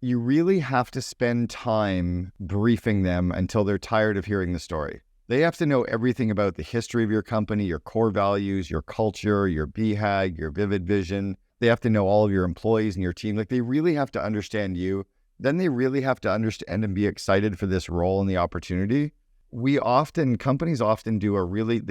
You really have to spend time briefing them until they're tired of hearing the story. They have to know everything about the history of your company, your core values, your culture, your BHAG, your vivid vision. They have to know all of your employees and your team. Like, they really have to understand you. Then they really have to understand and be excited for this role and the opportunity. Companies often do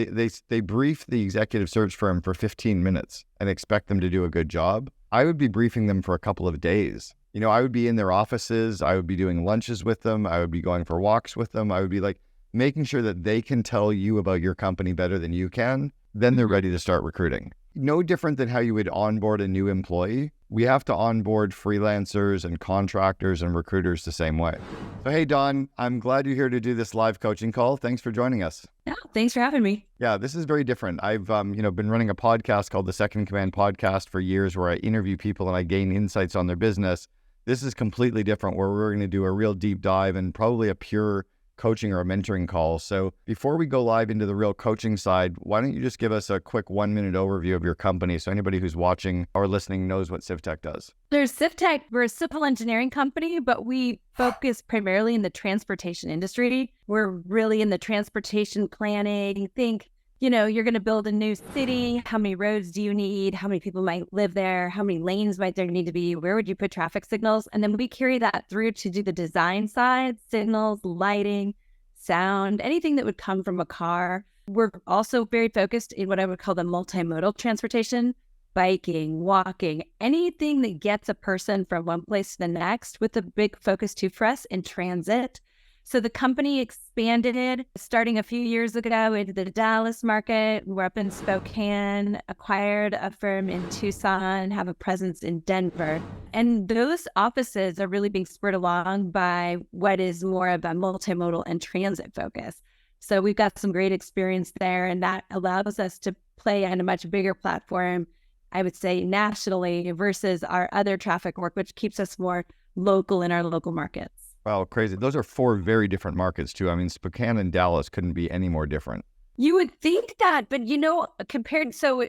they brief the executive search firm for 15 minutes and expect them to do a good job. I would be briefing them for a couple of days. I would be in their offices. I would be doing lunches with them. I would be going for walks with them. I would be like making sure that they can tell you about your company better than you can. Then they're ready to start recruiting. No different than how you would onboard a new employee. We have to onboard freelancers and contractors and recruiters the same way. So, hey, Dawn, I'm glad you're here to do this live coaching call. Thanks for joining us. Yeah, thanks for having me. Yeah, this is very different. I've, been running a podcast called the Second in Command Podcast for years, where I interview people and I gain insights on their business. This is completely different, where we're going to do a real deep dive and probably a pure coaching or a mentoring call. So before we go live into the real coaching side, why don't you just give us a quick 1-minute overview of your company so anybody who's watching or listening knows what CivTech does? There's CivTech. We're a civil engineering company, but we focus primarily in the transportation industry. We're really in the transportation planning. Think, you're going to build a new city. How many roads do you need? How many people might live there? How many lanes might there need to be? Where would you put traffic signals? And then we carry that through to do the design side, signals, lighting, sound, anything that would come from a car. We're also very focused in what I would call the multimodal transportation, biking, walking, anything that gets a person from one place to the next, with a big focus too for us in transit. So the company expanded starting a few years ago into the Dallas market. We're up in Spokane, acquired a firm in Tucson, have a presence in Denver. And those offices are really being spurred along by what is more of a multimodal and transit focus. So we've got some great experience there, and that allows us to play on a much bigger platform, I would say nationally, versus our other traffic work, which keeps us more local in our local markets. Wow, crazy. Those are 4 very different markets too. I mean, Spokane and Dallas couldn't be any more different. You would think that, but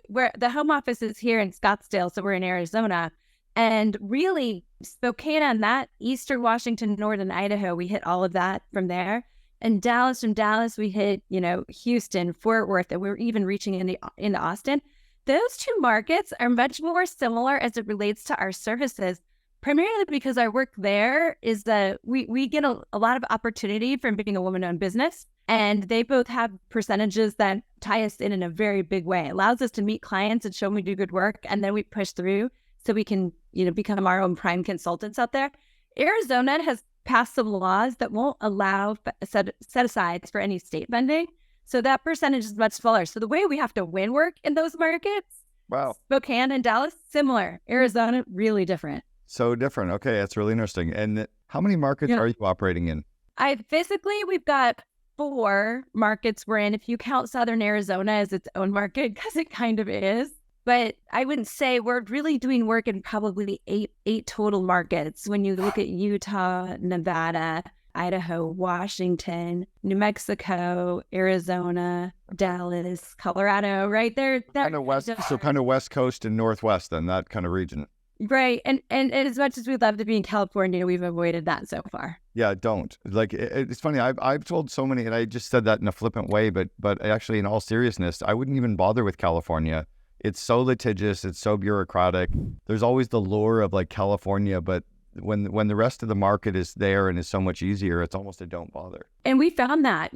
where the home office is here in Scottsdale, so we're in Arizona, and really Spokane on that, Eastern Washington, Northern Idaho, we hit all of that from there. And from Dallas, we hit, Houston, Fort Worth, and we're even reaching into Austin. Those 2 markets are much more similar as it relates to our services, primarily because our work there is that we get a lot of opportunity from being a woman-owned business, and they both have percentages that tie us in a very big way. It allows us to meet clients and show them we do good work, and then we push through so we can, become our own prime consultants out there. Arizona has passed some laws that won't allow set-asides for any state funding, so that percentage is much smaller. So the way we have to win work in those markets, wow, Spokane and Dallas, similar. Arizona, really different. So different. Okay, that's really interesting. And how many markets are you operating in? We've got 4 markets we're in, if you count Southern Arizona as its own market, because it kind of is. But I wouldn't say we're really doing work in probably eight total markets. When you look at Utah, Nevada, Idaho, Washington, New Mexico, Arizona, Dallas, Colorado, right there. Kind of West Coast and Northwest, then, that kind of region. Right. And as much as we'd love to be in California, we've avoided that so far. Yeah, don't. Like, it's funny. I've told so many, and I just said that in a flippant way, but actually in all seriousness, I wouldn't even bother with California. It's so litigious. It's so bureaucratic. There's always the lure of like California, but when the rest of the market is there and is so much easier, it's almost a don't bother. And we found that,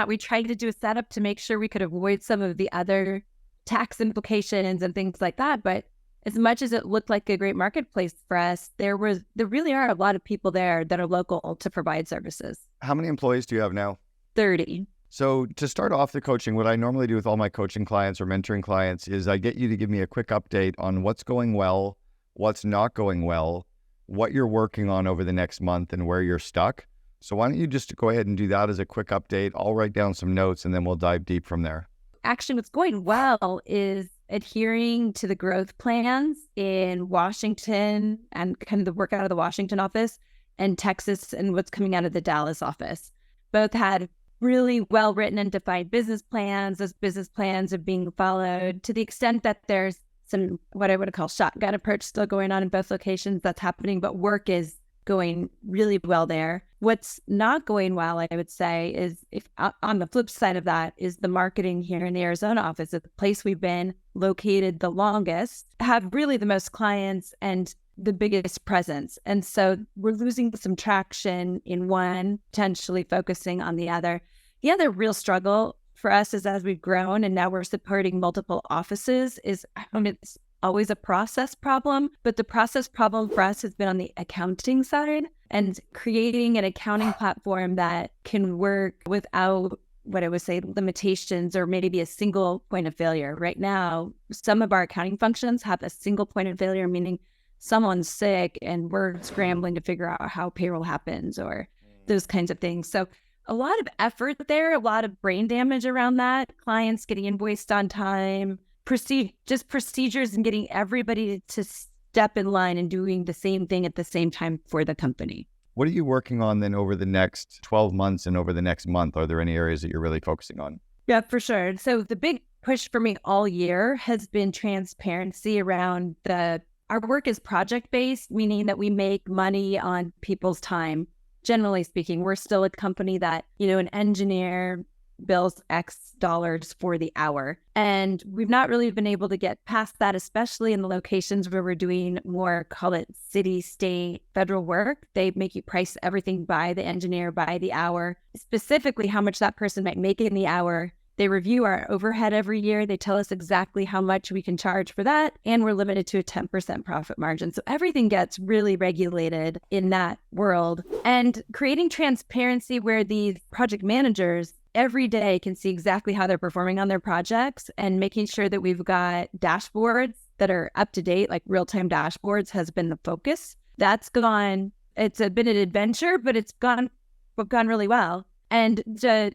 we tried to do a setup to make sure we could avoid some of the other tax implications and things like that. But as much as it looked like a great marketplace for us, there really are a lot of people there that are local to provide services. How many employees do you have now? 30. So to start off the coaching, what I normally do with all my coaching clients or mentoring clients is I get you to give me a quick update on what's going well, what's not going well, what you're working on over the next month, and where you're stuck. So why don't you just go ahead and do that as a quick update? I'll write down some notes and then we'll dive deep from there. Actually, what's going well is adhering to the growth plans in Washington and kind of the work out of the Washington office, and Texas and what's coming out of the Dallas office. Both had really well-written and defined business plans. Those business plans are being followed to the extent that there's some, what I would call shotgun approach still going on in both locations. That's happening, but work is going really well there. What's not going well, I would say, is if on the flip side of that is the marketing here in the Arizona office, the place we've been located the longest, have really the most clients and the biggest presence. And so we're losing some traction in one, potentially focusing on the other. The other real struggle for us is as we've grown and now we're supporting multiple offices is, it's always a process problem, but the process problem for us has been on the accounting side and creating an accounting platform that can work without what I would say limitations or maybe a single point of failure. Right now, some of our accounting functions have a single point of failure, meaning someone's sick and we're scrambling to figure out how payroll happens or those kinds of things. So a lot of effort there, a lot of brain damage around that, clients getting invoiced on time, procedures and getting everybody to step in line and doing the same thing at the same time for the company. What are you working on then over the next 12 months and over the next month? Are there any areas that you're really focusing on? Yeah, for sure. So the big push for me all year has been transparency around our work is project-based, meaning that we make money on people's time. Generally speaking, we're still a company that, an engineer bills X dollars for the hour. And we've not really been able to get past that, especially in the locations where we're doing more, call it city, state, federal work. They make you price everything by the engineer, by the hour, specifically how much that person might make in the hour. They review our overhead every year. They tell us exactly how much we can charge for that. And we're limited to a 10% profit margin. So everything gets really regulated in that world. And creating transparency where these project managers every day can see exactly how they're performing on their projects and making sure that we've got dashboards that are up to date, like real-time dashboards has been the focus. That's gone. It's been an adventure, but it's gone really well. And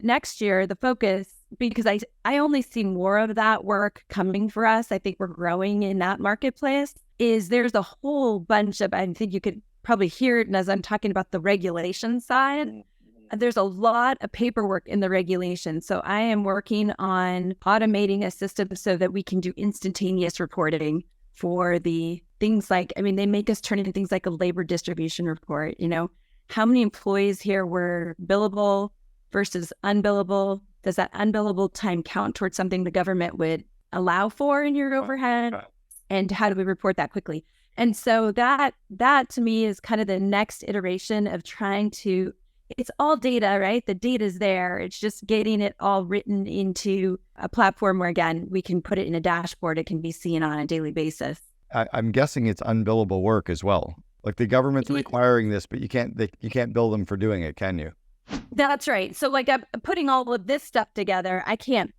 next year, the focus, because I only see more of that work coming for us, I think we're growing in that marketplace, is there's a whole bunch of, I think you could probably hear it as I'm talking about the regulation side. There's a lot of paperwork in the regulation. So I am working on automating a system so that we can do instantaneous reporting for the things like, they make us turn in things like a labor distribution report, how many employees here were billable versus unbillable. Does that unbillable time count towards something the government would allow for in your overhead? And how do we report that quickly? And so that to me is kind of the next iteration of trying to, it's all data, right? The data is there. It's just getting it all written into a platform where, again, we can put it in a dashboard. It can be seen on a daily basis. I'm guessing it's unbillable work as well. Like the government's requiring this, but you can't bill them for doing it, can you? That's right. So like I'm putting all of this stuff together. I can't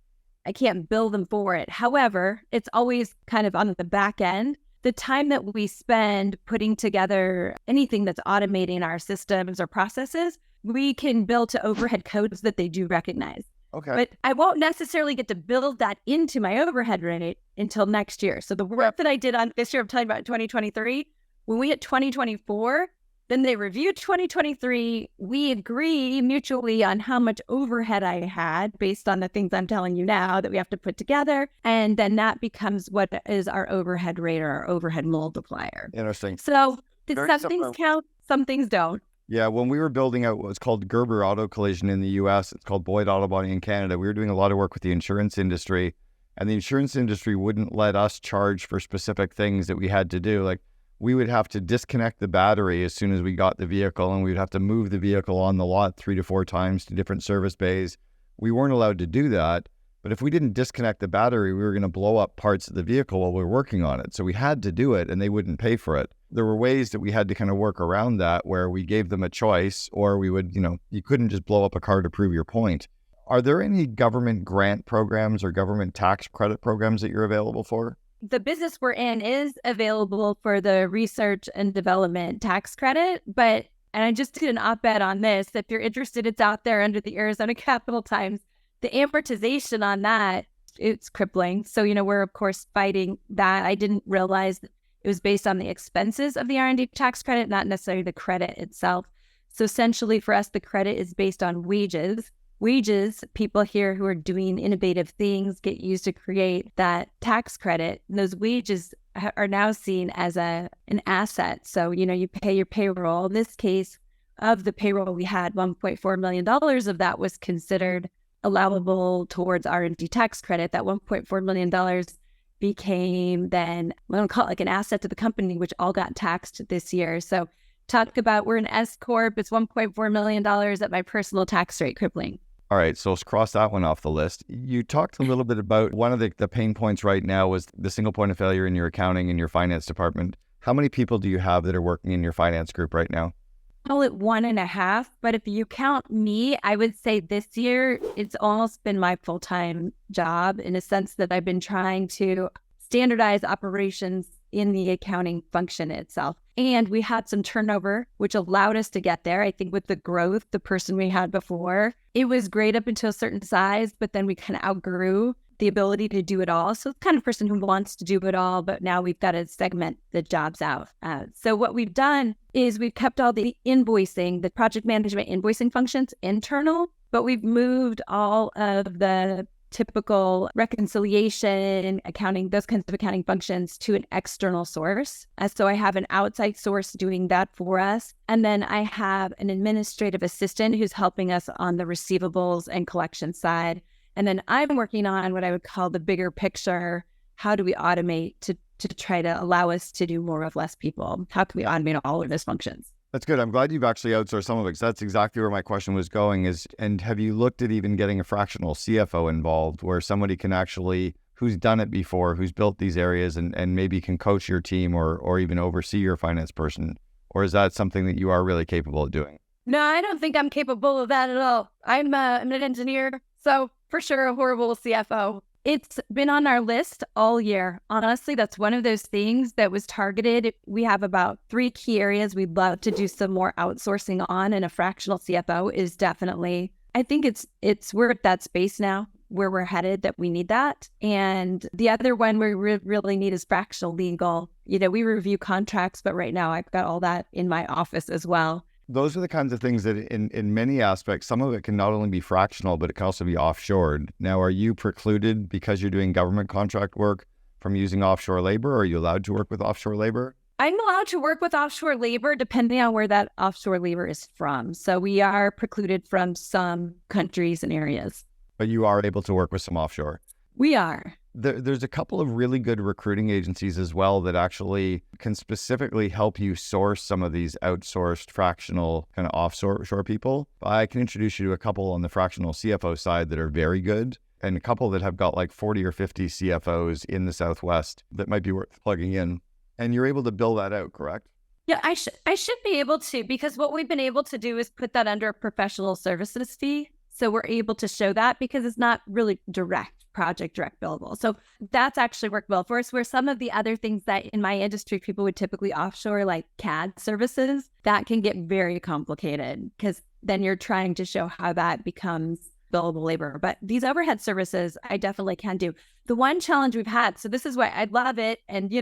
bill them for it. However, it's always kind of on the back end. The time that we spend putting together anything that's automating our systems or processes, we can bill to overhead codes that they do recognize. Okay. But I won't necessarily get to build that into my overhead rate until next year. So the work that I did on this year, I'm talking about 2023, when we hit 2024, then they reviewed 2023. We agree mutually on how much overhead I had based on the things I'm telling you now that we have to put together. And then that becomes what is our overhead rate or our overhead multiplier. Interesting. So some things count, some things don't. Yeah, when we were building out what's called Gerber Auto Collision in the US, it's called Boyd Auto Body in Canada, we were doing a lot of work with the insurance industry, and the insurance industry wouldn't let us charge for specific things that we had to do. Like we would have to disconnect the battery as soon as we got the vehicle, and we would have to move the vehicle on the lot 3 to 4 times to different service bays. We weren't allowed to do that, but if we didn't disconnect the battery, we were going to blow up parts of the vehicle while we were working on it. So we had to do it, and they wouldn't pay for it. There were ways that we had to kind of work around that where we gave them a choice, or we would, you couldn't just blow up a car to prove your point. Are there any government grant programs or government tax credit programs that you're available for? The business we're in is available for the research and development tax credit, and I just did an op-ed on this. If you're interested, it's out there under the Arizona Capital Times. The amortization on that, it's crippling. So, we're of course fighting that. I didn't realize it was based on the expenses of the R&D tax credit, not necessarily the credit itself. So essentially for us, the credit is based on wages, wages, people here who are doing innovative things get used to create that tax credit. And those wages are now seen as an asset. So, you pay your payroll. In this case, of the payroll we had, $1.4 million of that was considered allowable towards R&D tax credit. That $1.4 million became then, I don't call it like an asset to the company, which all got taxed this year. So talk about, we're an S Corp, it's $1.4 million at my personal tax rate, crippling. All right, so let's cross that one off the list. You talked a little bit about one of the pain points right now was the single point of failure in your accounting and your finance department. How many people do you have that are working in your finance group right now? Call it 1.5, but if you count me, I would say this year, it's almost been my full-time job in a sense that I've been trying to standardize operations in the accounting function itself. And we had some turnover, which allowed us to get there. I think with the growth, the person we had before, it was great up until a certain size, but then we kind of outgrew the ability to do it all. So the kind of person who wants to do it all, but now we've got to segment the jobs out. So what we've done is we've kept all the invoicing, the project management invoicing functions internal, but we've moved all of the typical reconciliation, accounting, those kinds of accounting functions to an external source. So I have an outside source doing that for us. And then I have an administrative assistant who's helping us on the receivables and collection side. And then I'm working on what I would call the bigger picture. How do we automate to try to allow us to do more with less people? How can we automate all of those functions? That's good. I'm glad you've actually outsourced some of it, because that's exactly where my question was going is, and have you looked at even getting a fractional CFO involved where somebody can actually, who's done it before, who's built these areas and maybe can coach your team or even oversee your finance person? Or is that something that you are really capable of doing? No, I don't think I'm capable of that at all. I'm an engineer, so for sure a horrible CFO. It's been on our list all year. Honestly, that's one of those things that was targeted. We have about 3 key areas we'd love to do some more outsourcing on, and a fractional CFO is definitely, I think we're at that space now where we're headed that we need that. And the other one we really need is fractional legal. We review contracts, but right now I've got all that in my office as well. Those are the kinds of things that in many aspects, some of it can not only be fractional, but it can also be offshored. Now, are you precluded because you're doing government contract work from using offshore labor? Or are you allowed to work with offshore labor? I'm allowed to work with offshore labor depending on where that offshore labor is from. So we are precluded from some countries and areas. But you are able to work with some offshore? We are. There's a couple of really good recruiting agencies as well that actually can specifically help you source some of these outsourced fractional kind of offshore people. I can introduce you to a couple on the fractional CFO side that are very good, and a couple that have got like 40 or 50 CFOs in the Southwest that might be worth plugging in. And you're able to build that out, correct? Yeah, I should be able to, because what we've been able to do is put that under a professional services fee. So we're able to show that because it's not really direct billable. So that's actually worked well for us, where some of the other things that in my industry people would typically offshore, like CAD services, that can get very complicated because then you're trying to show how that becomes billable labor. But these overhead services, I definitely can do. The one challenge we've had, so this is why I love it, and I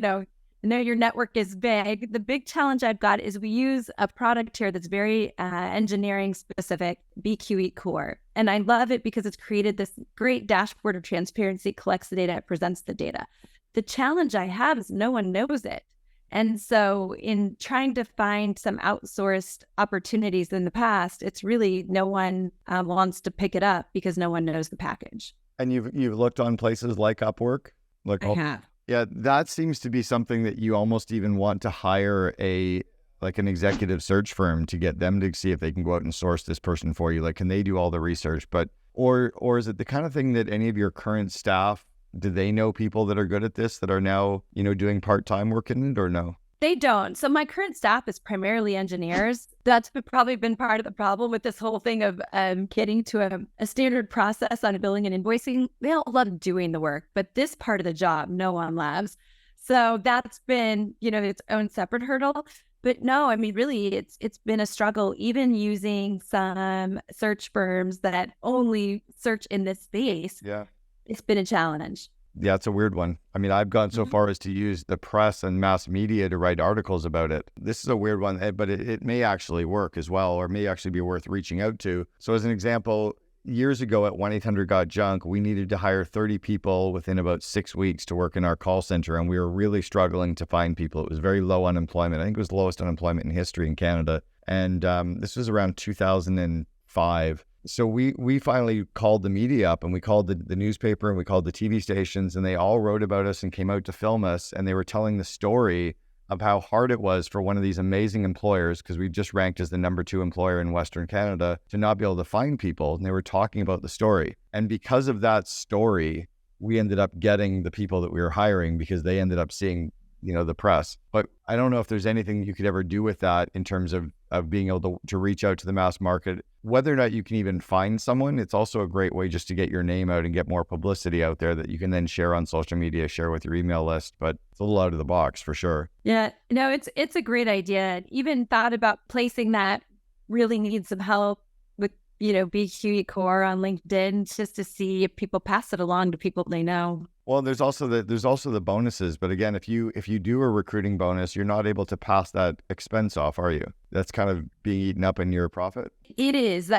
know your network is big. The big challenge I've got is we use a product here that's very engineering specific, BQE Core. And I love it because it's created this great dashboard of transparency, collects the data, presents the data. The challenge I have is no one knows it. And so in trying to find some outsourced opportunities in the past, it's really no one wants to pick it up because no one knows the package. And you've looked on places like Upwork? I have. Yeah, that seems to be something that you almost even want to hire an executive search firm to get them to see if they can go out and source this person for you. Like, can they do all the research? But or is it the kind of thing that any of your current staff, do they know people that are good at this that are now, doing part-time work in it, or no? They don't. So my current staff is primarily engineers. That's probably been part of the problem with this whole thing of getting to a standard process on billing and invoicing. They all love doing the work, but this part of the job, no one loves. So that's been, its own separate hurdle. But no, I mean, really, it's been a struggle, even using some search firms that only search in this space. Yeah. It's been a challenge. Yeah, it's a weird one. I mean, I've gone so far as to use the press and mass media to write articles about it. This is a weird one, but it may actually work as well, or may actually be worth reaching out to. So as an example, years ago at 1-800-GOT-JUNK, we needed to hire 30 people within about 6 weeks to work in our call center, and we were really struggling to find people. It was very low unemployment. I think it was the lowest unemployment in history in Canada. And this was around 2005. So we finally called the media up, and we called the newspaper, and we called the TV stations, and they all wrote about us and came out to film us, and they were telling the story of how hard it was for one of these amazing employers, because we just ranked as the number 2 employer in Western Canada, to not be able to find people. And they were talking about the story. And because of that story, we ended up getting the people that we were hiring, because they ended up seeing, the press. But I don't know if there's anything you could ever do with that in terms of being able to reach out to the mass market. Whether or not you can even find someone, it's also a great way just to get your name out and get more publicity out there that you can then share on social media, share with your email list. But it's a little out of the box for sure. Yeah, no, it's a great idea. Even thought about placing that really need some help with, BQE Core on LinkedIn, just to see if people pass it along to people they know. Well, there's also the bonuses. But again, if you do a recruiting bonus, you're not able to pass that expense off, are you? That's kind of being eaten up in your profit. It is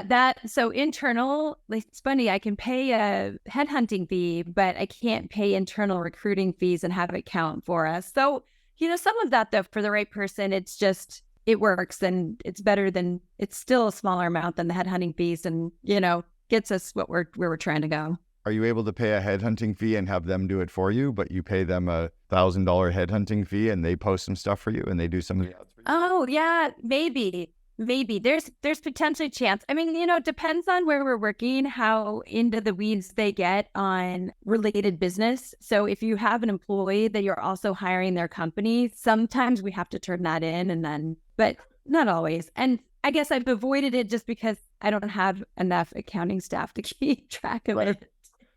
so internal. Like, it's funny, I can pay a headhunting fee, but I can't pay internal recruiting fees and have it count for us. So, some of that, though, for the right person, it works, and it's still a smaller amount than the headhunting fees, and, gets us where we're trying to go. Are you able to pay a headhunting fee and have them do it for you, but you pay them a $1,000 headhunting fee and they post some stuff for you and they do some of the ads for you? Oh, yeah, maybe. There's potentially chance. I mean, it depends on where we're working, how into the weeds they get on related business. So if you have an employee that you're also hiring their company, sometimes we have to turn that in, but not always. And I guess I've avoided it just because I don't have enough accounting staff to keep track of it.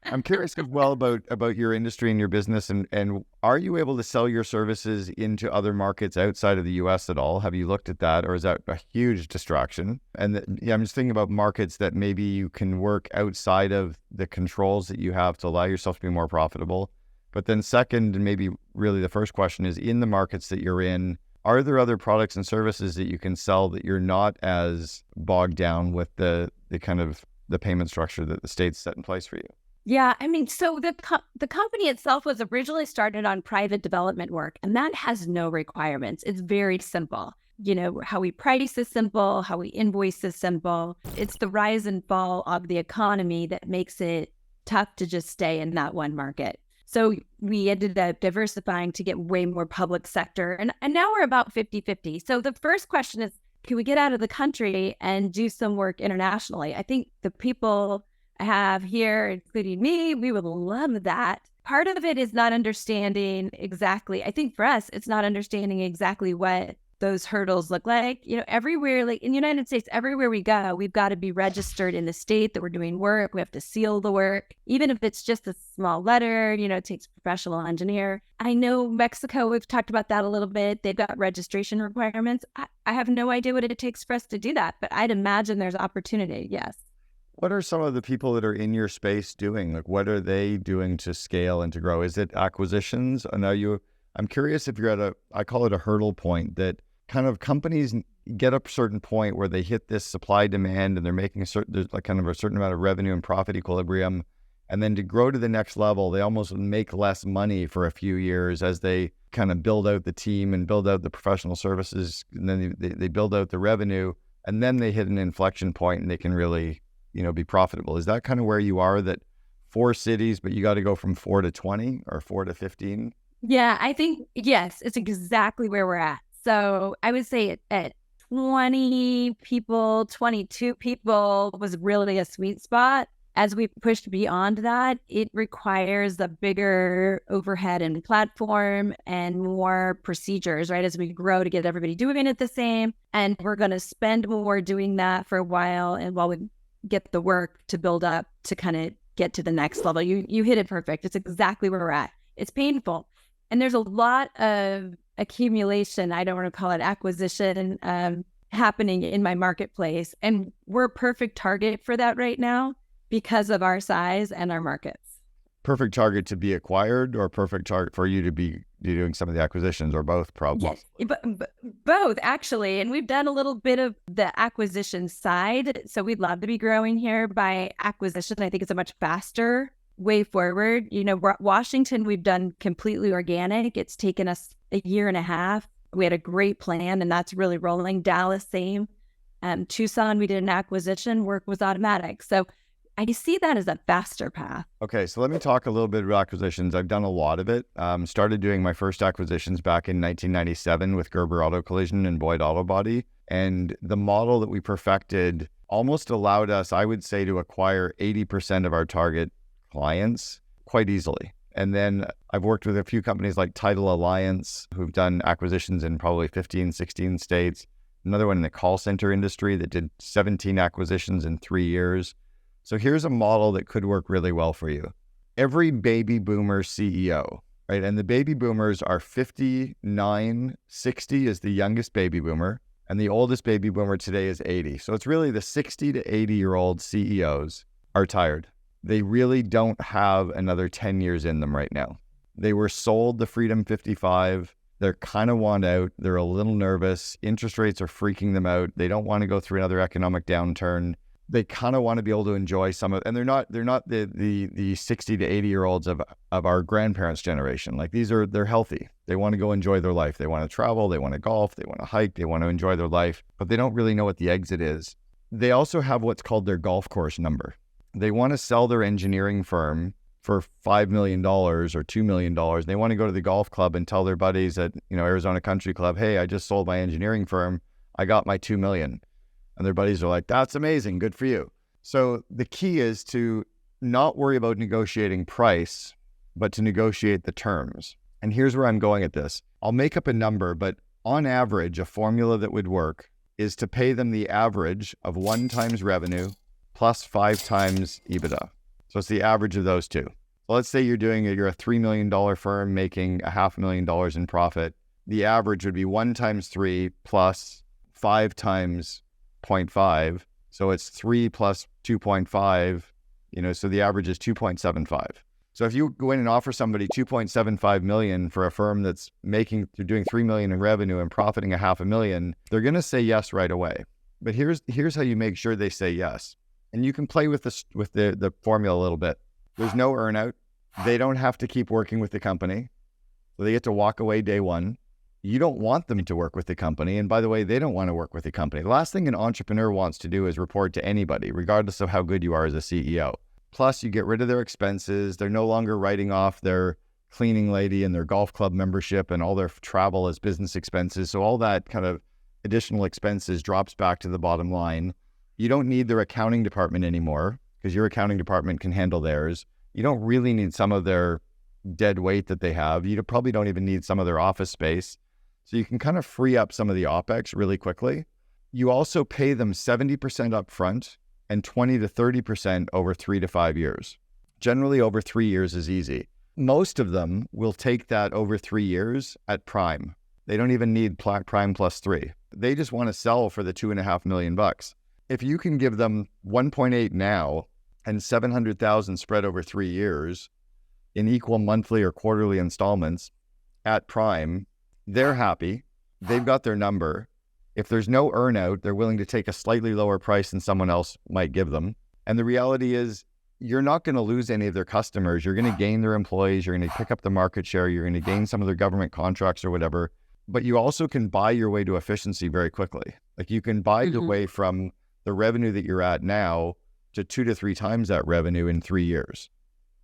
I'm curious as well about your industry and your business, and are you able to sell your services into other markets outside of the US at all? Have you looked at that, or is that a huge distraction? And I'm just thinking about markets that maybe you can work outside of the controls that you have to allow yourself to be more profitable. But then second, and maybe really the first question is, in the markets that you're in, are there other products and services that you can sell that you're not as bogged down with the kind of the payment structure that the state's set in place for you? Yeah, I mean, so the company itself was originally started on private development work, and that has no requirements. It's very simple. How we price is simple, how we invoice is simple. It's the rise and fall of the economy that makes it tough to just stay in that one market. So we ended up diversifying to get way more public sector, and now we're about 50-50. So the first question is, can we get out of the country and do some work internationally? I think the people I have here, including me, we would love that. Part of it is not understanding exactly, I think for us, it's not understanding exactly what those hurdles look like. Everywhere, like in the United States, everywhere we go, we've got to be registered in the state that we're doing work. We have to seal the work, even if it's just a small letter, it takes a professional engineer. I know Mexico, we've talked about that a little bit. They've got registration requirements. I have no idea what it takes for us to do that, but I'd imagine there's opportunity, yes. What are some of the people that are in your space doing? Like, what are they doing to scale and to grow? Is it acquisitions? I'm curious if you're at I call it a hurdle point, that kind of companies get up a certain point where they hit this supply demand and they're making there's like kind of a certain amount of revenue and profit equilibrium. And then to grow to the next level, they almost make less money for a few years as they kind of build out the team and build out the professional services. And then they build out the revenue, and then they hit an inflection point and they can really be profitable. Is that kind of where you are, that 4 cities, but you got to go from 4 to 20 or 4 to 15? Yeah, I think, yes, it's exactly where we're at. So I would say at 20 people, 22 people was really a sweet spot. As we pushed beyond that, it requires a bigger overhead and platform and more procedures, right? As we grow to get everybody doing it the same. And we're going to spend more doing that for a while. And while we get the work to build up to kind of get to the next level. You hit it perfect. It's exactly where we're at. It's painful. And there's a lot of accumulation, I don't want to call it acquisition, happening in my marketplace. And we're a perfect target for that right now because of our size and our markets. perfect target to be acquired or perfect target for you to be doing some of the acquisitions, or both probably? Yes, both actually. And we've done a little bit of the acquisition side. So we'd love to be growing here by acquisition. I think it's a much faster way forward. Washington, we've done completely organic. It's taken us a year and a half. We had a great plan, and that's really rolling. Dallas, same. Tucson, we did an acquisition. Work was automatic. So I see that as a faster path. Okay, so let me talk a little bit about acquisitions. I've done a lot of it. Started doing my first acquisitions back in 1997 with Gerber Auto Collision and Boyd Auto Body. And the model that we perfected almost allowed us, I would say, to acquire 80% of our target clients quite easily. And then I've worked with a few companies like COO Alliance, who've done acquisitions in probably 15, 16 states. Another one in the call center industry that did 17 acquisitions in 3 years. So here's a model that could work really well for you. Every baby boomer CEO, right? And the baby boomers are 59, 60 is the youngest baby boomer, and the oldest baby boomer today is 80. So it's really the 60 to 80-year-old CEOs are tired. They really don't have another 10 years in them right now. They were sold the Freedom 55. They're kind of want out. They're a little nervous. Interest rates are freaking them out. They don't want to go through another economic downturn. They kind of want to be able to enjoy some of, and they're not the 60 to 80-year-olds of our grandparents' generation. Like they're healthy. They want to go enjoy their life. They want to travel. They want to golf. They want to hike. They want to enjoy their life, but they don't really know what the exit is. They also have what's called their golf course number. They want to sell their engineering firm for $5 million or $2 million. They want to go to the golf club and tell their buddies at Arizona Country Club, hey, I just sold my engineering firm. I got my $2 million. And their buddies are like, that's amazing. Good for you. So the key is to not worry about negotiating price, but to negotiate the terms. And here's where I'm going at this. I'll make up a number, but on average, a formula that would work is to pay them the average of 1 times revenue plus 5 times EBITDA. So it's the average of those two. So let's say you're a $3 million firm making $500,000 in profit. The average would be 1 times 3 plus 5 times 0.5. So it's 3 plus 2.5, so the average is 2.75. So if you go in and offer somebody 2.75 million for a firm that's they're doing 3 million in revenue and profiting $500,000, they're going to say yes right away. But here's how you make sure they say yes. And you can play with the formula a little bit. There's no earnout. They don't have to keep working with the company. So they get to walk away day one. You don't want them to work with the company. And by the way, they don't want to work with the company. The last thing an entrepreneur wants to do is report to anybody, regardless of how good you are as a CEO. Plus, you get rid of their expenses. They're no longer writing off their cleaning lady and their golf club membership and all their travel as business expenses. So all that kind of additional expenses drops back to the bottom line. You don't need their accounting department anymore because your accounting department can handle theirs. You don't really need some of their dead weight that they have. You probably don't even need some of their office space. So you can kind of free up some of the OpEx really quickly. You also pay them 70% upfront and 20 to 30% over 3 to 5 years. Generally over 3 years is easy. Most of them will take that over 3 years at prime. They don't even need prime plus 3. They just want to sell for the $2.5 million. If you can give them 1.8 now and 700,000 spread over 3 years in equal monthly or quarterly installments at prime, they're happy. They've got their number. If there's no earnout, they're willing to take a slightly lower price than someone else might give them. And the reality is you're not going to lose any of their customers. You're going to gain their employees. You're going to pick up the market share. You're going to gain some of their government contracts or whatever. But you also can buy your way to efficiency very quickly. Like you can buy the way from the revenue that you're at now to 2 to 3 times that revenue in 3 years.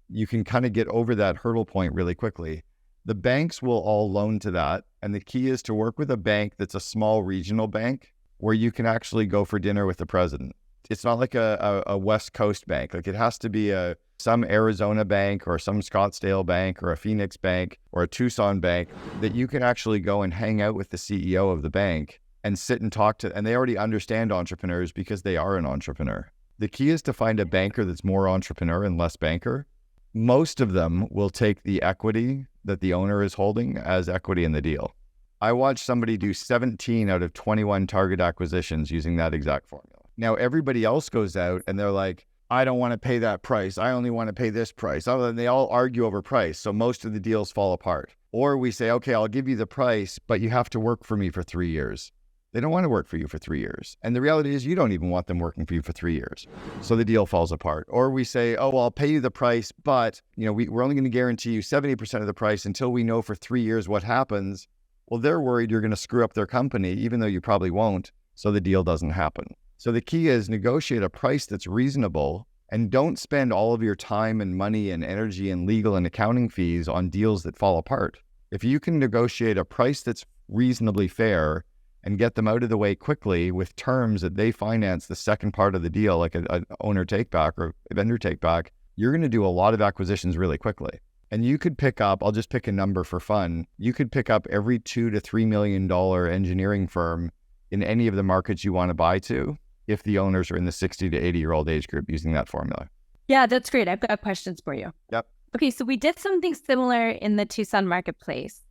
You can kind of get over that hurdle point really quickly. The banks will all loan to that. And the key is to work with a bank that's a small regional bank where you can actually go for dinner with the president. It's not like a West Coast bank. Like it has to be some Arizona bank or some Scottsdale bank or a Phoenix bank or a Tucson bank that you can actually go and hang out with the CEO of the bank and sit and talk to. And they already understand entrepreneurs because they are an entrepreneur. The key is to find a banker that's more entrepreneur and less banker. Most of them will take the equity that the owner is holding as equity in the deal. I watched somebody do 17 out of 21 target acquisitions using that exact formula. Now everybody else goes out and they're like, I don't want to pay that price. I only want to pay this price. And they all argue over price. So most of the deals fall apart. Or we say, okay, I'll give you the price, but you have to work for me for 3 years. They don't want to work for you for 3 years. And the reality is you don't even want them working for you for 3 years. So the deal falls apart. Or we say, oh, well, I'll pay you the price, but we're only going to guarantee you 70% of the price until we know for 3 years what happens. Well, they're worried you're going to screw up their company, even though you probably won't. So the deal doesn't happen. So the key is negotiate a price that's reasonable and don't spend all of your time and money and energy and legal and accounting fees on deals that fall apart. If you can negotiate a price that's reasonably fair and get them out of the way quickly with terms that they finance the second part of the deal, like an owner take back or a vendor take back, you're going to do a lot of acquisitions really quickly. And you could pick up, I'll just pick a number for fun, you could pick up every $2 to $3 million engineering firm in any of the markets you want to buy to, if the owners are in the 60 to 80-year-old age group using that formula. Yeah, that's great. I've got questions for you. Yep. Okay, so we did something similar in the Tucson marketplace.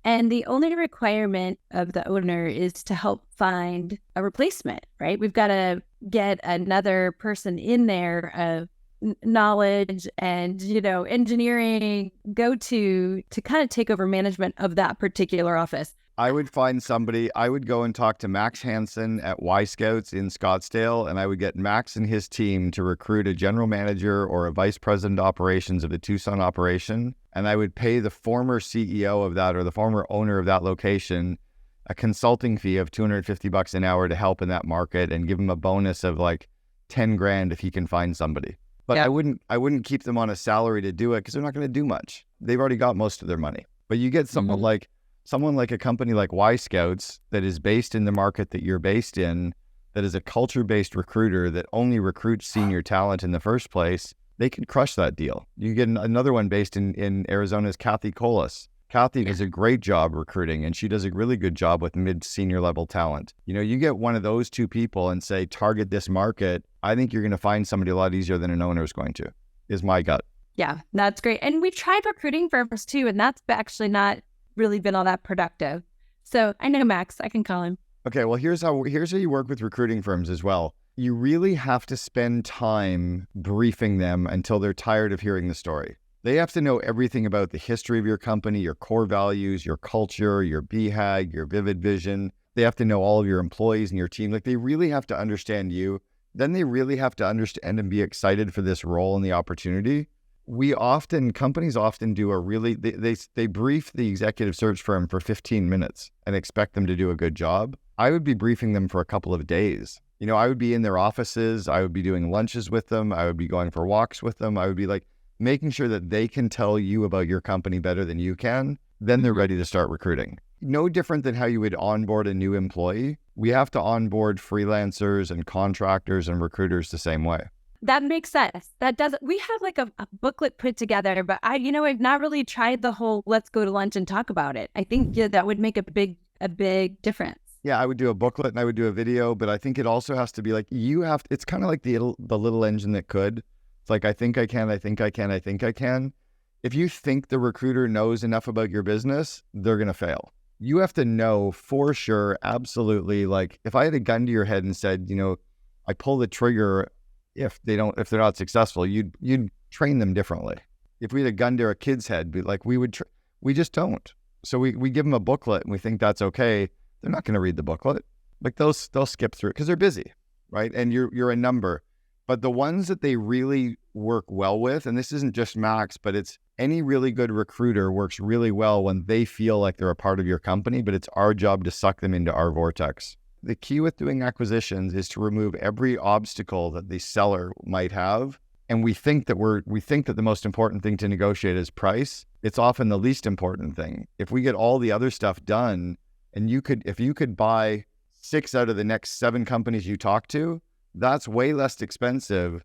And the only requirement of the owner is to help find a replacement, right? We've got to get another person in there of knowledge and, engineering to kind of take over management of that particular office. I would find somebody, I would go and talk to Max Hansen at Y Scouts in Scottsdale, and I would get Max and his team to recruit a general manager or a vice president of operations of the Tucson operation. And I would pay the former CEO of that or the former owner of that location a consulting fee of $250 an hour to help in that market and give him a bonus of like 10 grand if he can find somebody. But yeah. I wouldn't keep them on a salary to do it because they're not going to do much. They've already got most of their money. But you get someone like a company like Y Scouts that is based in the market that you're based in, that is a culture-based recruiter that only recruits senior talent in the first place, they can crush that deal. You get another one based in Arizona's Kathy Colas. Kathy does a great job recruiting, and she does a really good job with mid-senior level talent. You get one of those two people and say, target this market, I think you're going to find somebody a lot easier than an owner is going to, is my gut. Yeah, that's great. And we tried recruiting firms too, and that's actually not really been all that productive. So I know Max, I can call him. Okay, well, here's how you work with recruiting firms as well. You really have to spend time briefing them until they're tired of hearing the story. They have to know everything about the history of your company, your core values, your culture, your BHAG, your vivid vision. They have to know all of your employees and your team. Like, they really have to understand you. Then they really have to understand and be excited for this role and the opportunity. Companies often do they brief the executive search firm for 15 minutes and expect them to do a good job. I would be briefing them for a couple of days. I would be in their offices. I would be doing lunches with them. I would be going for walks with them. I would be like making sure that they can tell you about your company better than you can. Then they're ready to start recruiting. No different than how you would onboard a new employee. We have to onboard freelancers and contractors and recruiters the same way. That makes sense. We have like a booklet put together, but I've not really tried the whole let's go to lunch and talk about it. I think that would make a big difference. Yeah, I would do a booklet and I would do a video, but I think it also has to be like, it's kind of like the little engine that could. It's like, I think I can, I think I can, I think I can. If you think the recruiter knows enough about your business, they're going to fail. You have to know for sure, absolutely. Like, if I had a gun to your head and said, I pull the trigger if they're not successful, you'd train them differently. If we had a gun to a kid's head, we just don't. So we give them a booklet and we think that's okay. They're not going to read the booklet. Like, they'll skip through it because they're busy, right? And you're a number. But the ones that they really work well with, and this isn't just Max, but it's any really good recruiter works really well when they feel like they're a part of your company, but it's our job to suck them into our vortex. The key with doing acquisitions is to remove every obstacle that the seller might have. And we think that the most important thing to negotiate is price. It's often the least important thing. If we get all the other stuff done, and if you could buy 6 out of the next 7 companies you talk to, that's way less expensive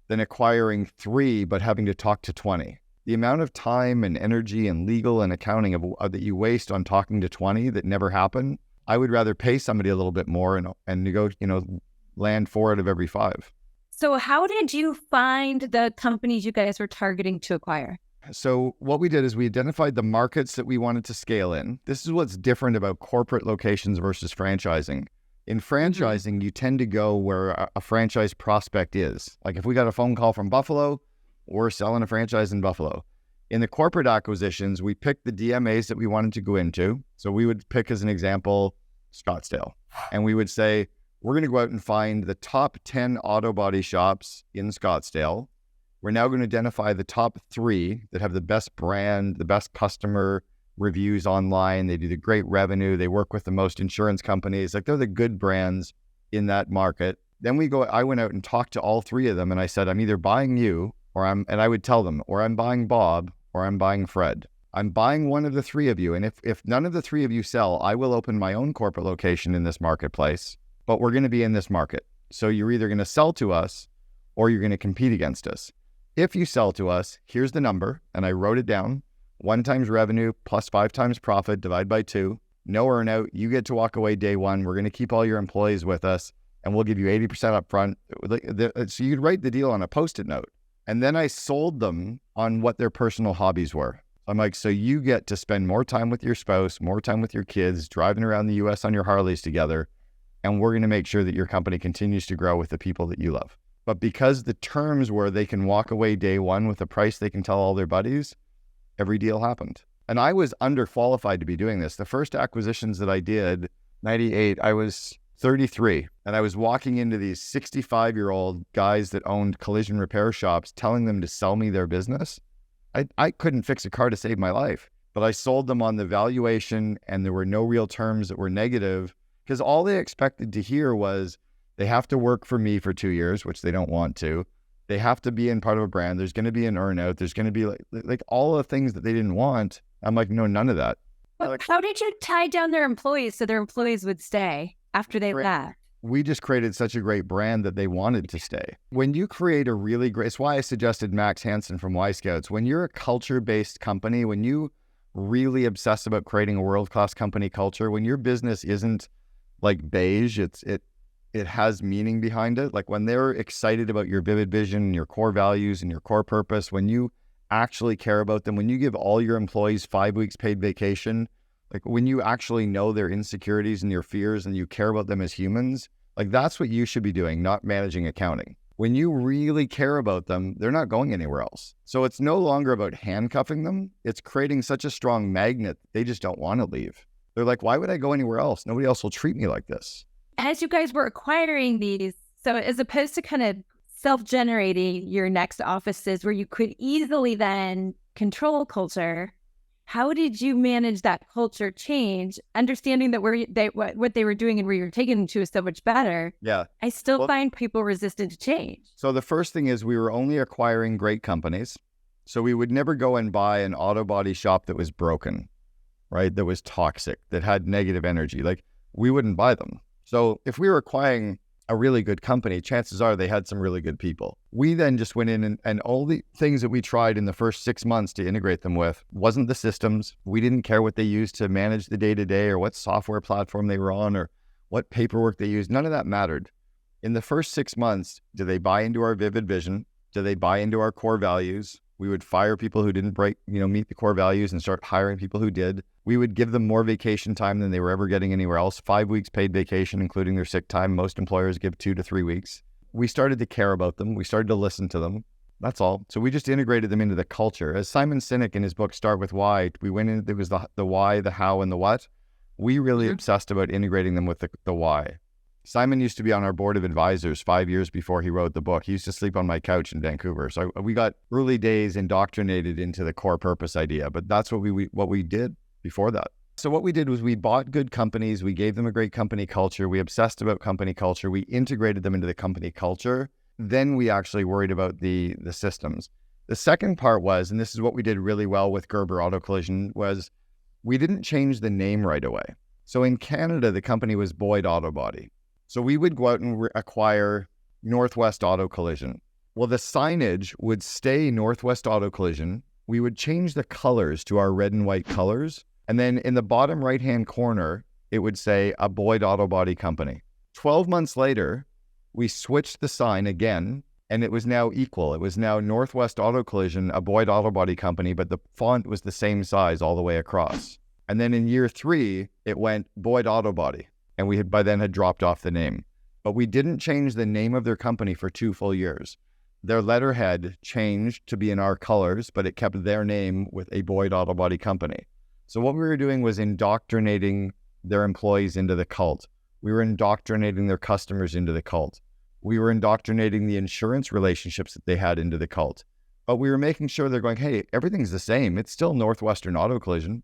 than acquiring 3 but having to talk to 20. The amount of time and energy and legal and accounting that you waste on talking to 20 that never happen, I would rather pay somebody a little bit more and land 4 out of every 5. So how did you find the companies you guys were targeting to acquire? So what we did is we identified the markets that we wanted to scale in. This is what's different about corporate locations versus franchising. In franchising, you tend to go where a franchise prospect is. Like if we got a phone call from Buffalo, we're selling a franchise in Buffalo. In the corporate acquisitions, we picked the DMAs that we wanted to go into. So we would pick as an example, Scottsdale. And we would say, we're going to go out and find the top 10 auto body shops in Scottsdale. We're now going to identify the top 3 that have the best brand, the best customer reviews online. They do the great revenue. They work with the most insurance companies. Like they're the good brands in that market. Then I went out and talked to all 3 of them. And I said, I'm either buying you and I would tell them, or I'm buying Bob, or I'm buying Fred. I'm buying one of the 3 of you. And if none of the 3 of you sell, I will open my own corporate location in this marketplace, but we're going to be in this market. So you're either going to sell to us or you're going to compete against us. If you sell to us, here's the number. And I wrote it down. 1 times revenue plus 5 times profit, divide by 2. No earn out. You get to walk away day 1. We're going to keep all your employees with us and we'll give you 80% upfront. So you'd write the deal on a Post-it note. And then I sold them on what their personal hobbies were. I'm like, so you get to spend more time with your spouse, more time with your kids, driving around the US on your Harleys together. And we're going to make sure that your company continues to grow with the people that you love. But because the terms were they can walk away day 1 with a price they can tell all their buddies, every deal happened. And I was underqualified to be doing this. The first acquisitions that I did, 98, I was 33. And I was walking into these 65-year-old guys that owned collision repair shops, telling them to sell me their business. I couldn't fix a car to save my life, but I sold them on the valuation and there were no real terms that were negative because all they expected to hear was they have to work for me for 2 years, which they don't want to. They have to be in part of a brand. There's going to be an earn out. There's going to be like all the things that they didn't want. I'm like, no, none of that. How did you tie down their employees so their employees would stay after they left? We just created such a great brand that they wanted to stay. When you create a really great, it's why I suggested Max Hansen from Y Scouts. When you're a culture-based company, when you really obsess about creating a world-class company culture, when your business isn't like beige, it has meaning behind it. Like when they're excited about your vivid vision, your core values and your core purpose, when you actually care about them, when you give all your employees 5 weeks paid vacation, like when you actually know their insecurities and your fears and you care about them as humans, like that's what you should be doing, not managing accounting. When you really care about them, they're not going anywhere else. So it's no longer about handcuffing them. It's creating such a strong magnet, they just don't want to leave. They're like, why would I go anywhere else? Nobody else will treat me like this. As you guys were acquiring these, so as opposed to kind of self-generating your next offices where you could easily then control culture, how did you manage that culture change, understanding that what they were doing and where you're taking them to is so much better? Yeah. I still find people resistant to change. So the first thing is we were only acquiring great companies. So we would never go and buy an auto body shop that was broken, right? That was toxic, that had negative energy. Like we wouldn't buy them. So if we were acquiring a really good company, chances are they had some really good people. We then just went in and all the things that we tried in the first 6 months to integrate them with wasn't the systems. We didn't care what they used to manage the day-to-day or what software platform they were on or what paperwork they used. None of that mattered. In the first 6 months, do they buy into our vivid vision? Do they buy into our core values? We would fire people who didn't meet the core values and start hiring people who did. We would give them more vacation time than they were ever getting anywhere else. 5 weeks paid vacation, including their sick time. Most employers give 2 to 3 weeks. We started to care about them. We started to listen to them. That's all. So we just integrated them into the culture. As Simon Sinek in his book, Start With Why, we went in, there was the why, the how, and the what. We really obsessed about integrating them with the why. Simon used to be on our board of advisors 5 years before he wrote the book. He used to sleep on my couch in Vancouver. So we got early days indoctrinated into the core purpose idea, but that's what we did before that. So what we did was we bought good companies. We gave them a great company culture. We obsessed about company culture. We integrated them into the company culture. Then we actually worried about the systems. The second part was, and this is what we did really well with Gerber Auto Collision, was we didn't change the name right away. So in Canada, the company was Boyd Auto Body. So we would go out and acquire Northwest Auto Collision. Well, the signage would stay Northwest Auto Collision. We would change the colors to our red and white colors. And then in the bottom right-hand corner, it would say a Boyd Auto Body Company. 12 months later, we switched the sign again, and it was now equal. It was now Northwest Auto Collision, a Boyd Auto Body Company, but the font was the same size all the way across. And then in year 3, it went Boyd Auto Body. and we had by then had dropped off the name. But we didn't change the name of their company for 2 full years. Their letterhead changed to be in our colors, but it kept their name with a Boyd Auto Body company. So what we were doing was indoctrinating their employees into the cult. We were indoctrinating their customers into the cult. We were indoctrinating the insurance relationships that they had into the cult. But we were making sure they're going, hey, everything's the same. It's still Northwestern Auto Collision.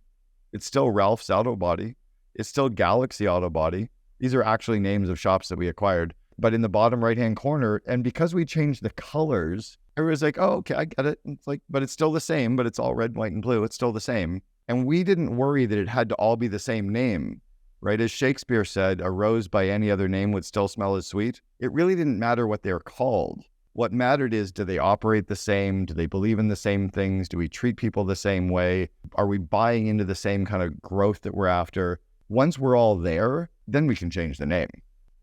It's still Ralph's Auto Body. It's still Galaxy Auto Body. These are actually names of shops that we acquired. But in the bottom right-hand corner, and because we changed the colors, everyone's like, oh, okay, I get it. It's like, but it's still the same, but it's all red, white, and blue. It's still the same. And we didn't worry that it had to all be the same name, right? As Shakespeare said, a rose by any other name would still smell as sweet. It really didn't matter what they're called. What mattered is, do they operate the same? Do they believe in the same things? Do we treat people the same way? Are we buying into the same kind of growth that we're after? Once we're all there, then we can change the name.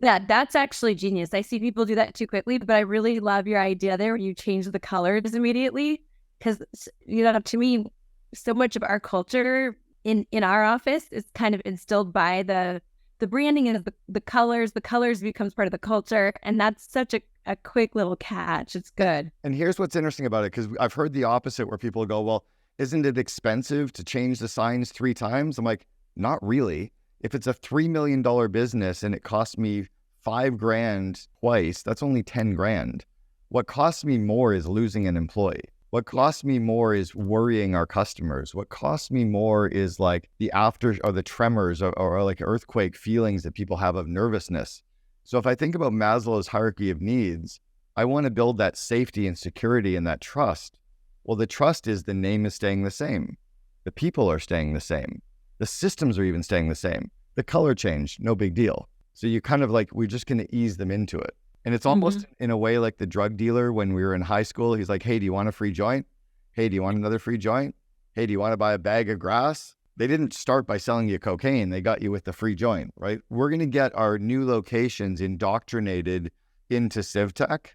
Yeah, that's actually genius. I see people do that too quickly, but I really love your idea there where you change the colors immediately. Because, to me, so much of our culture in our office is kind of instilled by the branding and the colors. The colors becomes part of the culture. And that's such a quick little catch. It's good. And here's what's interesting about it, because I've heard the opposite where people go, well, isn't it expensive to change the signs 3 times? I'm like, not really. If it's a $3 million business and it costs me $5,000 twice, that's only $10,000. What costs me more is losing an employee. What costs me more is worrying our customers. What costs me more is like the after or the tremors or like earthquake feelings that people have of nervousness. So if I think about Maslow's hierarchy of needs, I want to build that safety and security and that trust. Well, the trust is the name is staying the same. The people are staying the same. The systems are even staying the same. The color changed, no big deal. So you kind of like, we're just going to ease them into it. And it's almost in a way like the drug dealer when we were in high school. He's like, hey, do you want a free joint? Hey, do you want another free joint? Hey, do you want to buy a bag of grass? They didn't start by selling you cocaine. They got you with the free joint, right? We're going to get our new locations indoctrinated into CivTech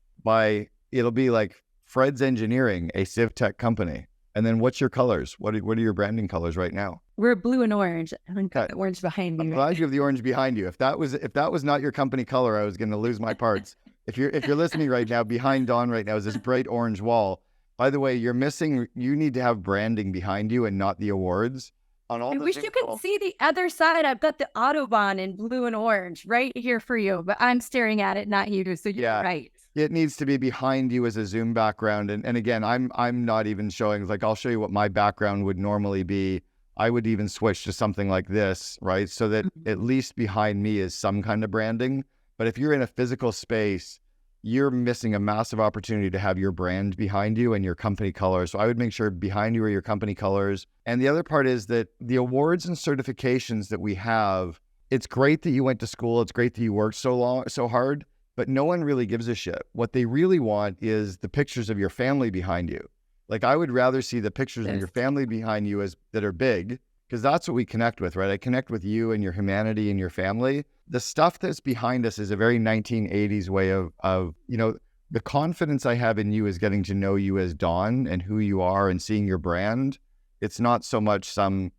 it'll be like Fred's Engineering, a CivTech company. And then what's your colors? What are your branding colors right now? We're blue and orange. I think the orange behind me. I'm glad you have the orange behind you. If that was not your company color, I was going to lose my parts. If you're listening right now, behind Dawn right now is this bright orange wall. By the way, you need to have branding behind you and not the awards. On all I wish you could see the other side. I've got the Autobahn in blue and orange right here for you, but I'm staring at it, not you. So you're right. It needs to be behind you as a Zoom background. And again, I'm not even showing, like, I'll show you what my background would normally be. I would even switch to something like this, right? So that at least behind me is some kind of branding. But if you're in a physical space, you're missing a massive opportunity to have your brand behind you and your company colors. So I would make sure behind you are your company colors. And the other part is that the awards and certifications that we have, it's great that you went to school. It's great that you worked so hard, but no one really gives a shit. What they really want is the pictures of your family behind you. Like, I would rather see the pictures of your family behind you that are big, because that's what we connect with, right? I connect with you and your humanity and your family. The stuff that's behind us is a very 1980s way of the confidence I have in you is getting to know you as Dawn and who you are and seeing your brand. It's not so much some,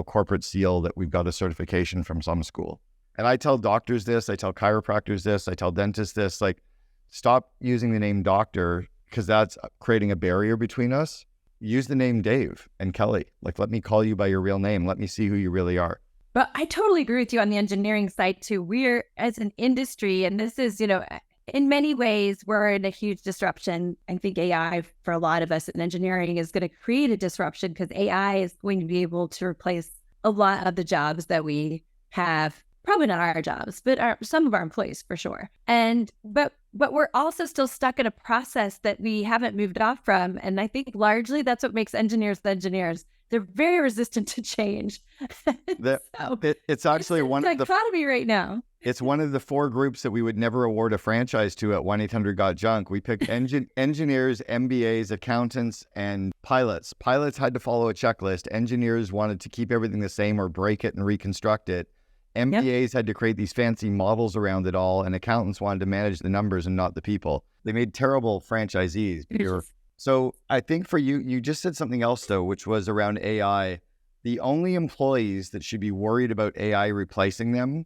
corporate seal that we've got a certification from some school. And I tell doctors this, I tell chiropractors this, I tell dentists this, like, stop using the name doctor because that's creating a barrier between us. Use the name Dave and Kelly. Like, let me call you by your real name. Let me see who you really are. But I totally agree with you on the engineering side too. We're, as an industry, and this is, in many ways, we're in a huge disruption. I think AI, for a lot of us in engineering, is going to create a disruption because AI is going to be able to replace a lot of the jobs that we have. Probably not our jobs, but some of our employees for sure. But we're also still stuck in a process that we haven't moved off from. And I think largely that's what makes engineers the engineers. They're very resistant to change. It's actually one of the dichotomy right now. It's one of the 4 groups that we would never award a franchise to at 1-800-GOT-JUNK. We picked engineers, MBAs, accountants, and pilots. Pilots had to follow a checklist. Engineers wanted to keep everything the same or break it and reconstruct it. MBAs had to create these fancy models around it all, and accountants wanted to manage the numbers and not the people. They made terrible franchisees. So I think for you, you just said something else, though, which was around AI. The only employees that should be worried about AI replacing them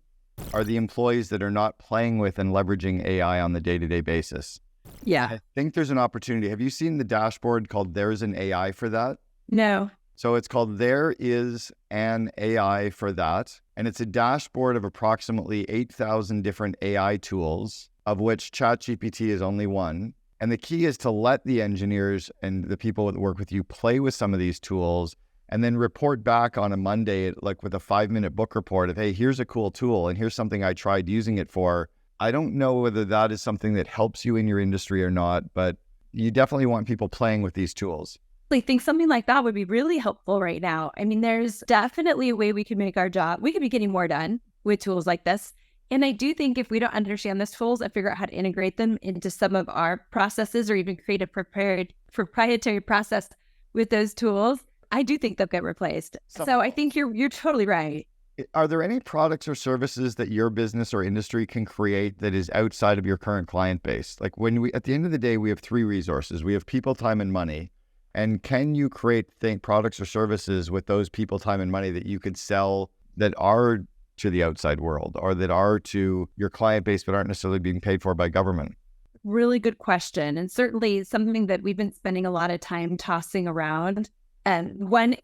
are the employees that are not playing with and leveraging AI on the day-to-day basis. Yeah. I think there's an opportunity. Have you seen the dashboard called There's an AI for That? No. So it's called There Is an AI for That. And it's a dashboard of approximately 8,000 different AI tools, of which ChatGPT is only one. And the key is to let the engineers and the people that work with you play with some of these tools and then report back on a Monday, like with a 5-minute book report of, hey, here's a cool tool and here's something I tried using it for. I don't know whether that is something that helps you in your industry or not, but you definitely want people playing with these tools. I think something like that would be really helpful right now. I mean, there's definitely a way we can make our job. We could be getting more done with tools like this. And I do think if we don't understand these tools and figure out how to integrate them into some of our processes or even create a proprietary process with those tools, I do think they'll get replaced. So I think you're totally right. Are there any products or services that your business or industry can create that is outside of your current client base? Like at the end of the day, we have 3 resources. We have people, time, and money. And can you create products or services with those people, time, and money that you could sell that are to the outside world or that are to your client base but aren't necessarily being paid for by government? Really good question. And certainly something that we've been spending a lot of time tossing around. And one,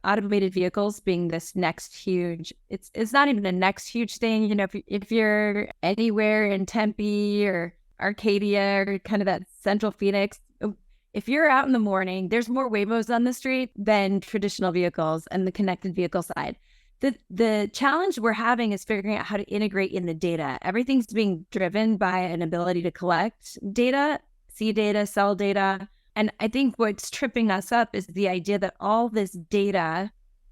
automated vehicles being this next huge, it's not even a next huge thing. If you're anywhere in Tempe or Arcadia or kind of that central Phoenix, if you're out in the morning, there's more Waymos on the street than traditional vehicles and the connected vehicle side. The challenge we're having is figuring out how to integrate in the data. Everything's being driven by an ability to collect data, see data, sell data. And I think what's tripping us up is the idea that all this data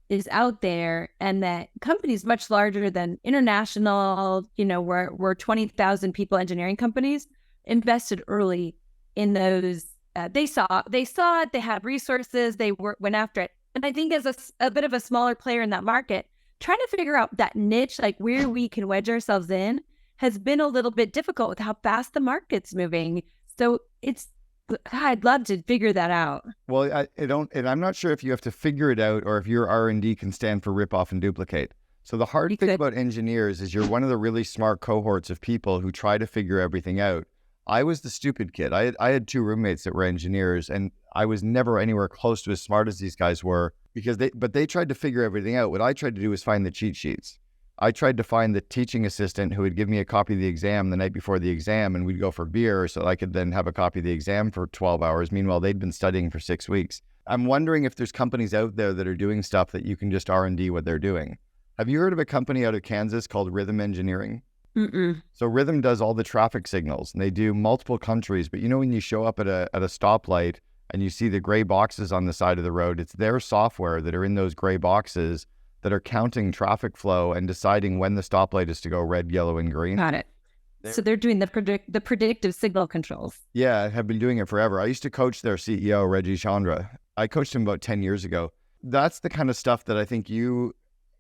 is out there and that companies much larger than international, we're 20,000 people engineering companies invested early in those. They saw it, they had resources, they went after it. And I think as a bit of a smaller player in that market, trying to figure out that niche, like where we can wedge ourselves in, has been a little bit difficult with how fast the market's moving. So I'd love to figure that out. Well, and I'm not sure if you have to figure it out or if your R&D can stand for rip off and duplicate. So the hard thing about engineers is you're one of the really smart cohorts of people who try to figure everything out. I was the stupid kid. I had 2 roommates that were engineers, and I was never anywhere close to as smart as these guys were because they tried to figure everything out. What I tried to do was find the cheat sheets. I tried to find the teaching assistant who would give me a copy of the exam the night before the exam, and we'd go for beer so that I could then have a copy of the exam for 12 hours. Meanwhile, they'd been studying for 6 weeks. I'm wondering if there's companies out there that are doing stuff that you can just R&D what they're doing. Have you heard of a company out of Kansas called Rhythm Engineering? Mm-mm. So Rhythm does all the traffic signals, and they do multiple countries. But when you show up at a stoplight and you see the gray boxes on the side of the road, it's their software that are in those gray boxes that are counting traffic flow and deciding when the stoplight is to go red, yellow, and green. Got it. So they're doing the predictive signal controls. Yeah, have been doing it forever. I used to coach their CEO, Reggie Chandra. I coached him about 10 years ago. That's the kind of stuff that I think you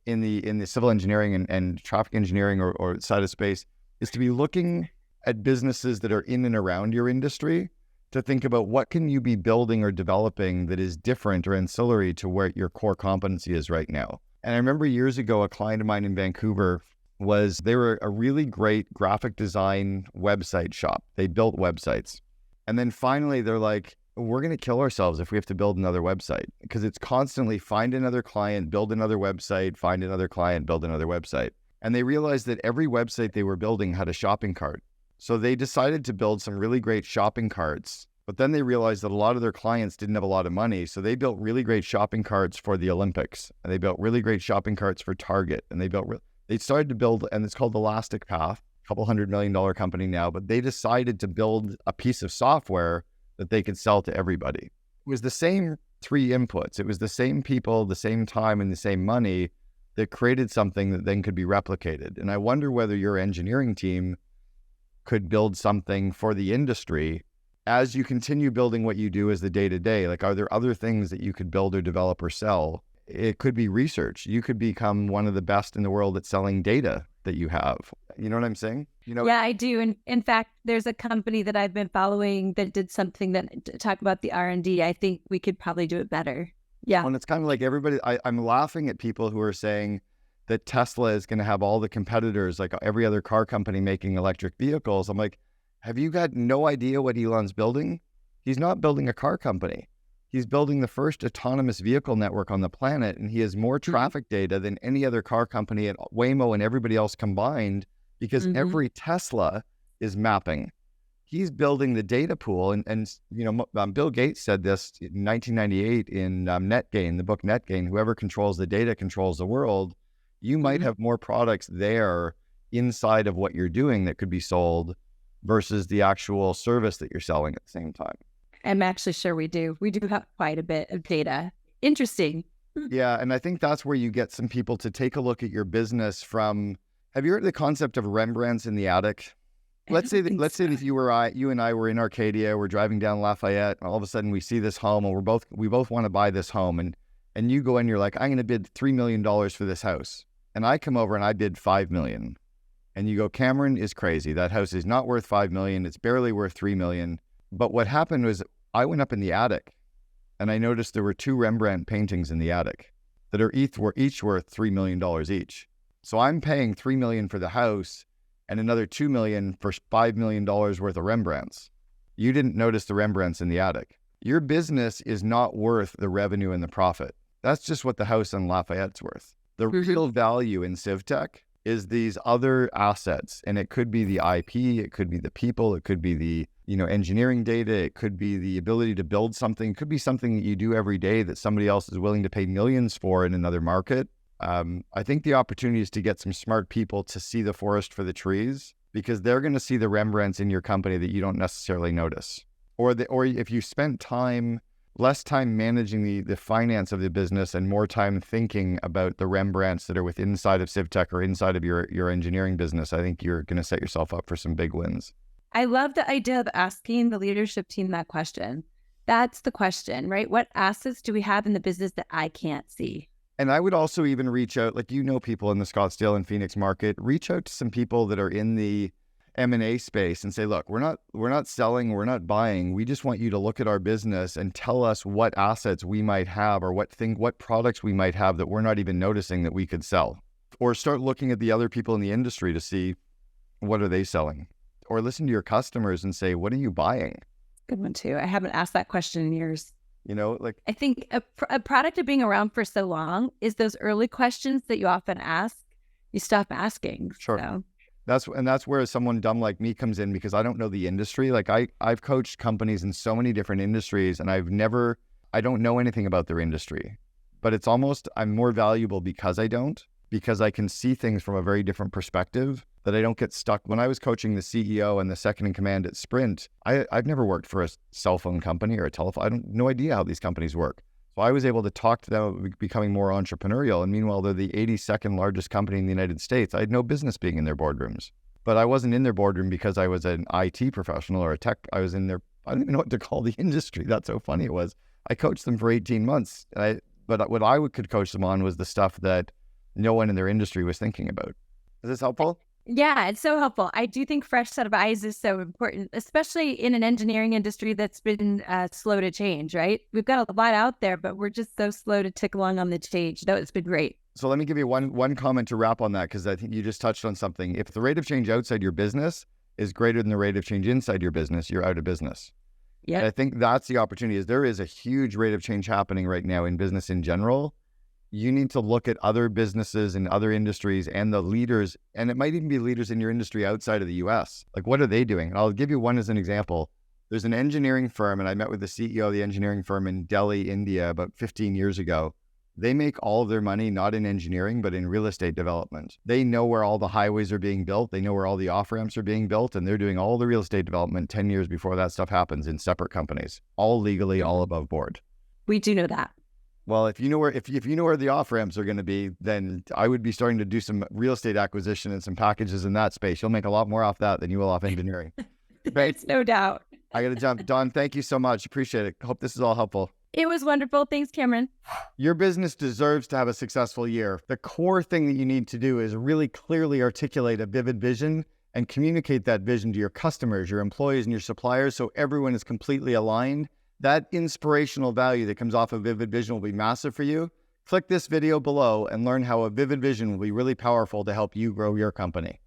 in the civil engineering and traffic engineering or side of space is to be looking at businesses that are in and around your industry to think about what can you be building or developing that is different or ancillary to where your core competency is right now. And I remember years ago, a client of mine in Vancouver they were a really great graphic design website shop. They built websites. And then finally they're like, we're going to kill ourselves if we have to build another website because it's constantly find another client, build another website, find another client, build another website. And they realized that every website they were building had a shopping cart. So they decided to build some really great shopping carts, but then they realized that a lot of their clients didn't have a lot of money. So they built really great shopping carts for the Olympics, and they built really great shopping carts for Target. And they started to build, and it's called Elastic Path, a couple $100 million company now, but they decided to build a piece of software that they could sell to everybody. It was the same 3 inputs. It was the same people, the same time, and the same money that created something that then could be replicated. And I wonder whether your engineering team could build something for the industry as you continue building what you do as the day-to-day. Like, are there other things that you could build or develop or sell? It could be research. You could become one of the best in the world at selling data that you have. You know what I'm saying? Yeah, I do. And in fact, there's a company that I've been following that did something that talk about the R&D. I think we could probably do it better. Yeah. And it's kind of like everybody, I'm laughing at people who are saying that Tesla is going to have all the competitors, like every other car company making electric vehicles. I'm like, have you got no idea what Elon's building? He's not building a car company. He's building the first autonomous vehicle network on the planet, and he has more traffic data than any other car company at Waymo and everybody else combined, because every Tesla is mapping. He's building the data pool, and Bill Gates said this in 1998 in NetGain, the book NetGain. Whoever controls the data controls the world. You might have more products there inside of what you're doing that could be sold versus the actual service that you're selling at the same time. I'm actually sure we do. We do have quite a bit of data. Interesting. Yeah, and I think that's where you get some people to take a look at your business from. Have you heard of the concept of Rembrandts in the attic? Let's say that you and I were in Arcadia, we're driving down Lafayette, and all of a sudden we see this home, and we both want to buy this home, and you go in, you're like, I'm going to bid $3 million for this house, and I come over and I bid $5 million, and you go, Cameron is crazy. That house is not worth $5 million. It's barely worth $3 million. But what happened was I went up in the attic, and I noticed there were 2 Rembrandt paintings in the attic that are each worth $3 million each. So I'm paying $3 million for the house, and another $2 million for $5 million worth of Rembrandts. You didn't notice the Rembrandts in the attic. Your business is not worth the revenue and the profit. That's just what the house in Lafayette's worth. The real value in CivTech is these other assets, and it could be the IP, it could be the people, it could be the engineering data, it could be the ability to build something, it could be something that you do every day that somebody else is willing to pay millions for in another market. I think the opportunity is to get some smart people to see the forest for the trees, because they're going to see the Rembrandts in your company that you don't necessarily notice. Or if you spent less time managing the finance of the business and more time thinking about the Rembrandts that are inside of CivTech or inside of your engineering business, I think you're going to set yourself up for some big wins. I love the idea of asking the leadership team that question. That's the question, right? What assets do we have in the business that I can't see? And I would also even reach out, people in the Scottsdale and Phoenix market, reach out to some people that are in the M&A space and say, look, we're not selling, we're not buying. We just want you to look at our business and tell us what assets we might have or what products we might have that we're not even noticing that we could sell. Or start looking at the other people in the industry to see what are they selling. Or listen to your customers and say, what are you buying? Good one too. I haven't asked that question in years. I think a product of being around for so long is those early questions that you often ask, you stop asking. Sure. So. That's where someone dumb like me comes in, because I don't know the industry. Like I've coached companies in so many different industries, and I don't know anything about their industry, but it's almost, I'm more valuable because I can see things from a very different perspective, that I don't get stuck. When I was coaching the CEO and the second in command at Sprint, I've never worked for a cell phone company or a telephone. I don't no idea how these companies work. So I was able to talk to them about becoming more entrepreneurial. And meanwhile, they're the 82nd largest company in the United States. I had no business being in their boardrooms, but I wasn't in their boardroom because I was an IT professional or a tech. I was in there. I don't even know what to call the industry. That's how funny it was. I coached them for 18 months. But what I could coach them on was the stuff that no one in their industry was thinking about. Is this helpful? Yeah, it's so helpful. I do think fresh set of eyes is so important, especially in an engineering industry that's been slow to change, right? We've got a lot out there, but we're just so slow to tick along on the change. Though it's been great. So let me give you one comment to wrap on that, because I think you just touched on something. If the rate of change outside your business is greater than the rate of change inside your business, you're out of business. Yeah, I think that's the opportunity. Is there is a huge rate of change happening right now in business in general. You need to look at other businesses and other industries and the leaders, and it might even be leaders in your industry outside of the US. Like, what are they doing? And I'll give you one as an example. There's an engineering firm, and I met with the CEO of the engineering firm in Delhi, India, about 15 years ago. They make all of their money not in engineering, but in real estate development. They know where all the highways are being built. They know where all the off-ramps are being built, and they're doing all the real estate development 10 years before that stuff happens in separate companies, all legally, all above board. We do know that. Well, if you know where the off ramps are going to be, then I would be starting to do some real estate acquisition and some packages in that space. You'll make a lot more off that than you will off engineering. There's no doubt. I got to jump. Don, thank you so much. Appreciate it. Hope this is all helpful. It was wonderful. Thanks, Cameron. Your business deserves to have a successful year. The core thing that you need to do is really clearly articulate a vivid vision and communicate that vision to your customers, your employees, and your suppliers, so everyone is completely aligned. That inspirational value that comes off of vivid vision will be massive for you, Click this video below and learn how a vivid vision will be really powerful to help you grow your company.